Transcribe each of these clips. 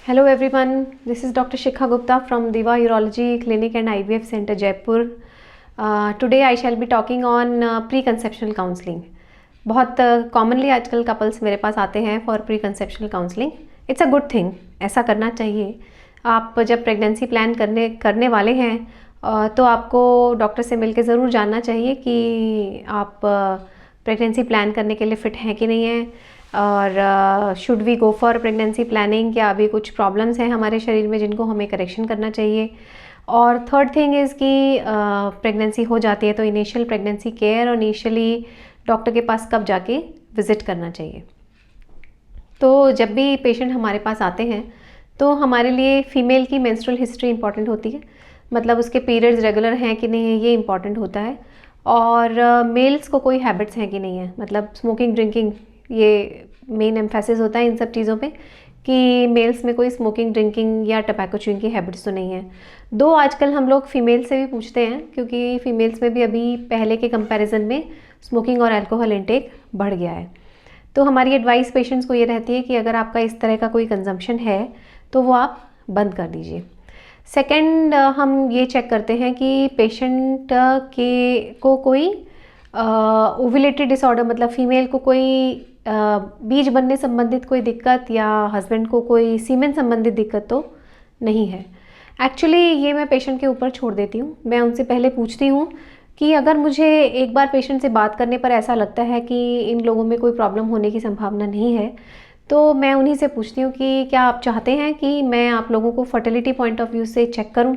Hello everyone, this is Dr. Shikha Gupta from Diva Urology Clinic and IVF Center Jaipur. Today I shall be talking on pre-conceptional counseling. बहुत commonly आजकल couples मेरे पास आते हैं for pre-conceptional counseling. It's a good thing, ऐसा करना चाहिए. आप जब प्रेगनेंसी प्लान करने वाले हैं तो आपको डॉक्टर से मिलकर ज़रूर जानना चाहिए कि आप प्रेगनेंसी प्लान करने के लिए फ़िट हैं कि नहीं हैं, और should we go for pregnancy planning, क्या अभी कुछ प्रॉब्लम्स हैं हमारे शरीर में जिनको हमें करेक्शन करना चाहिए. और थर्ड थिंग इज़ कि प्रेगनेंसी हो जाती है तो इनिशियल प्रेगनेंसी केयर और इनिशियली डॉक्टर के पास कब जाके विज़िट करना चाहिए. तो जब भी पेशेंट हमारे पास आते हैं तो हमारे लिए फ़ीमेल की मेंस्ट्रुअल हिस्ट्री इंपॉर्टेंट होती है, मतलब उसके पीरियड्स रेगुलर हैं कि नहीं है ये इंपॉर्टेंट होता है. और मेल्स को कोई हैबिट्स हैं कि नहीं है, मतलब स्मोकिंग ड्रिंकिंग, ये मेन एम्फेसिस होता है इन सब चीज़ों पे कि मेल्स में कोई स्मोकिंग ड्रिंकिंग या टबैको च्यूइंग की हैबिट्स तो नहीं है. दो आजकल हम लोग फ़ीमेल से भी पूछते हैं क्योंकि फ़ीमेल्स में भी अभी पहले के कंपैरिजन में स्मोकिंग और अल्कोहल इंटेक बढ़ गया है. तो हमारी एडवाइस पेशेंट्स को ये रहती है कि अगर आपका इस तरह का कोई कंजम्पशन है तो वो आप बंद कर दीजिए. सेकेंड, हम ये चेक करते हैं कि पेशेंट को कोई ओव्यूलेटरी डिसऑर्डर, मतलब फीमेल को कोई बीज बनने संबंधित कोई दिक्कत या हस्बैंड को कोई सीमेन संबंधित दिक्कत तो नहीं है. एक्चुअली ये मैं पेशेंट के ऊपर छोड़ देती हूँ. मैं उनसे पहले पूछती हूँ कि अगर मुझे एक बार पेशेंट से बात करने पर ऐसा लगता है कि इन लोगों में कोई प्रॉब्लम होने की संभावना नहीं है तो मैं उन्हीं से पूछती हूँ कि क्या आप चाहते हैं कि मैं आप लोगों को फर्टिलिटी पॉइंट ऑफ व्यू से चेक करूँ.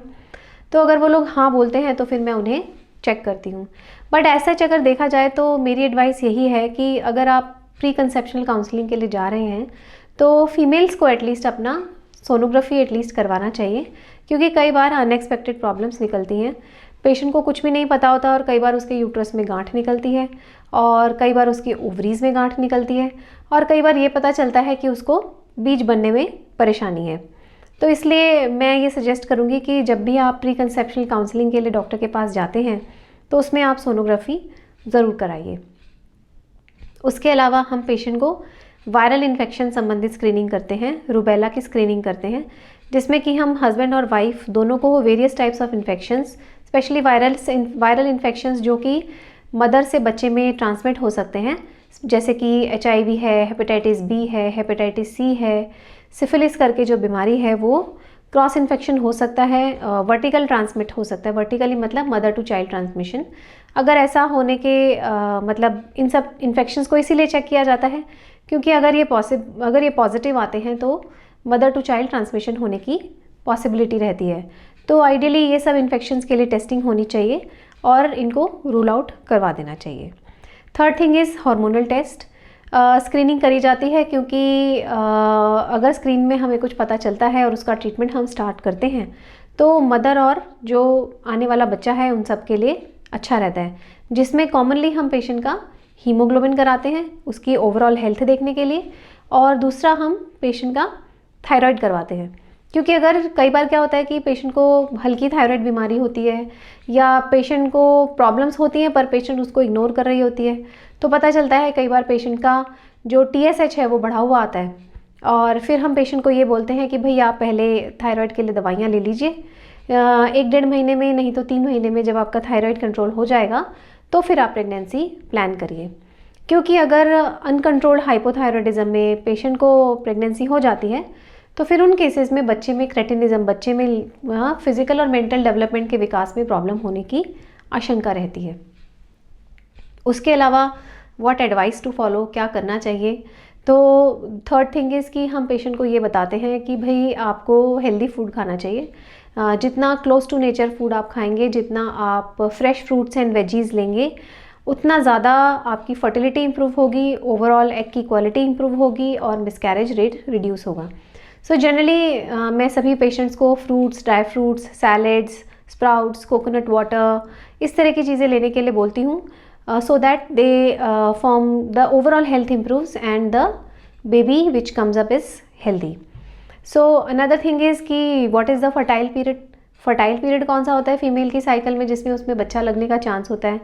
तो अगर वो लोग हाँ बोलते हैं तो फिर मैं उन्हें चेक करती हूँ. बट ऐसा अगर देखा जाए तो मेरी एडवाइस यही है कि अगर आप प्री कंसेप्शनल काउंसलिंग के लिए जा रहे हैं तो फीमेल्स को एटलीस्ट अपना सोनोग्राफी एटलीस्ट करवाना चाहिए, क्योंकि कई बार अनएक्सपेक्टेड प्रॉब्लम्स निकलती हैं. पेशेंट को कुछ भी नहीं पता होता और कई बार उसके यूट्रस में गांठ निकलती है और कई बार उसकी ओवरीज में गांठ निकलती है और कई बार ये पता चलता है कि उसको बीज बनने में परेशानी है. तो इसलिए मैं ये सजेस्ट करूँगी कि जब भी आप प्री कंसेप्शनल काउंसलिंग के लिए डॉक्टर के पास जाते हैं तो उसमें आप सोनोग्राफी ज़रूर कराइए. उसके अलावा हम पेशेंट को वायरल इन्फेक्शन संबंधित स्क्रीनिंग करते हैं, रूबेला की स्क्रीनिंग करते हैं, जिसमें कि हम हस्बैंड और वाइफ दोनों को various types of infections, specially viral infections जो कि मदर से बच्चे में ट्रांसमिट हो सकते हैं, जैसे कि HIV है, हेपेटाइटिस B है, हेपेटाइटिस C है, सिफिलिस करके जो बीमारी है वो क्रॉस इन्फेक्शन हो सकता है, वर्टिकल ट्रांसमिट हो सकता है. वर्टिकली मतलब मदर टू चाइल्ड ट्रांसमिशन. अगर ऐसा होने के मतलब इन सब इन्फेक्शंस को इसीलिए चेक किया जाता है क्योंकि अगर ये पॉजिटिव आते हैं तो मदर टू चाइल्ड ट्रांसमिशन होने की पॉसिबिलिटी रहती है. तो आइडियली ये सब इन्फेक्शंस के लिए टेस्टिंग होनी चाहिए और इनको रूल आउट करवा देना चाहिए. Third thing is hormonal test. Screening करी जाती है क्योंकि अगर स्क्रीन में हमें कुछ पता चलता है और उसका ट्रीटमेंट हम स्टार्ट करते हैं तो मदर और जो आने वाला बच्चा है उन सब के लिए अच्छा रहता है, जिसमें कॉमनली हम पेशेंट का हीमोग्लोबिन कराते हैं उसकी ओवरऑल हेल्थ देखने के लिए, और दूसरा हम पेशेंट का थायराइड करवाते हैं. क्योंकि अगर कई बार क्या होता है कि पेशेंट को हल्की थायराइड बीमारी होती है या पेशेंट को प्रॉब्लम्स होती हैं पर पेशेंट उसको इग्नोर कर रही होती है, तो पता चलता है कई बार पेशेंट का जो TSH है वो बढ़ा हुआ आता है और फिर हम पेशेंट को ये बोलते हैं कि भाई आप पहले थायराइड के लिए दवाइयाँ ले लीजिए, 1-1.5 महीने में नहीं तो 3 महीने में जब आपका थायराइड कंट्रोल हो जाएगा तो फिर आप प्रेगनेंसी प्लान करिए. क्योंकि अगर अनकंट्रोल्ड हाइपोथायरॉयडिज्म में पेशेंट को प्रेगनेंसी हो जाती है तो फिर उन केसेस में बच्चे में क्रेटिनिज्म, बच्चे में फिजिकल और मेंटल डेवलपमेंट के विकास में प्रॉब्लम होने की आशंका रहती है. उसके अलावा व्हाट एडवाइस टू फॉलो, क्या करना चाहिए, तो थर्ड थिंग इज़ कि हम पेशेंट को ये बताते हैं कि भाई आपको हेल्दी फूड खाना चाहिए. जितना क्लोज टू नेचर फूड आप खाएंगे, जितना आप फ्रेश फ्रूट्स एंड वेजीज लेंगे, उतना ज़्यादा आपकी फर्टिलिटी इंप्रूव होगी, ओवरऑल एग की क्वालिटी इंप्रूव होगी और मिसकैरेज रेट रिड्यूस होगा. सो जनरली मैं सभी पेशेंट्स को fruits, dry fruits, salads, sprouts, coconut water, इस तरह की चीज़ें लेने के लिए बोलती हूँ so that they form the overall health improves and the baby which comes up is healthy. So another thing is कि what is the fertile period. Fertile period कौन सा होता है फीमेल की साइकिल में जिसमें उसमें बच्चा लगने का चांस होता है.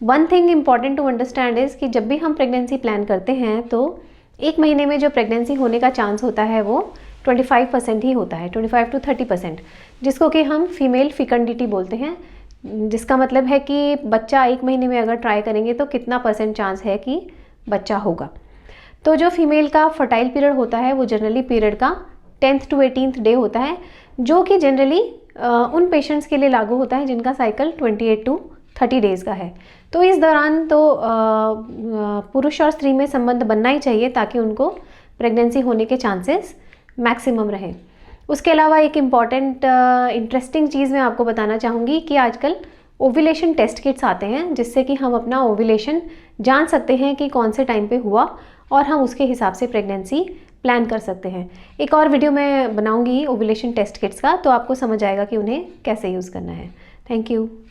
One thing important to understand is कि जब भी हम प्रेगनेंसी प्लान करते हैं तो 1 महीने में जो प्रेगनेंसी होने का चांस होता है वो 25% ही होता है, 25 to 30%, जिसको कि हम फीमेल फिकंडिटी बोलते हैं, जिसका मतलब है कि बच्चा 1 महीने में अगर ट्राई करेंगे तो कितना % चांस है कि बच्चा होगा। तो जो फीमेल का फर्टाइल पीरियड होता है वो जनरली पीरियड का 10th to 18th डे होता है, जो कि जनरली उन पेशेंट्स के लिए लागू होता है जिनका साइकिल 28 to 30 डेज़ का है। तो इस दौरान तो पुरुष और स्त्री में संबंध बनना ही चाहिए ताकि उनको प्रेगनेंसी होने के चांसेस मैक्सिमम रहें। उसके अलावा एक इम्पॉर्टेंट इंटरेस्टिंग चीज़ मैं आपको बताना चाहूँगी कि आजकल ओव्यूलेशन टेस्ट किट्स आते हैं, जिससे कि हम अपना ओव्यूलेशन जान सकते हैं कि कौन से टाइम पे हुआ और हम उसके हिसाब से प्रेगनेंसी प्लान कर सकते हैं। एक और वीडियो मैं बनाऊंगी ओव्यूलेशन टेस्ट किट्स का, तो आपको समझ आएगा कि उन्हें कैसे यूज़ करना है। Thank you.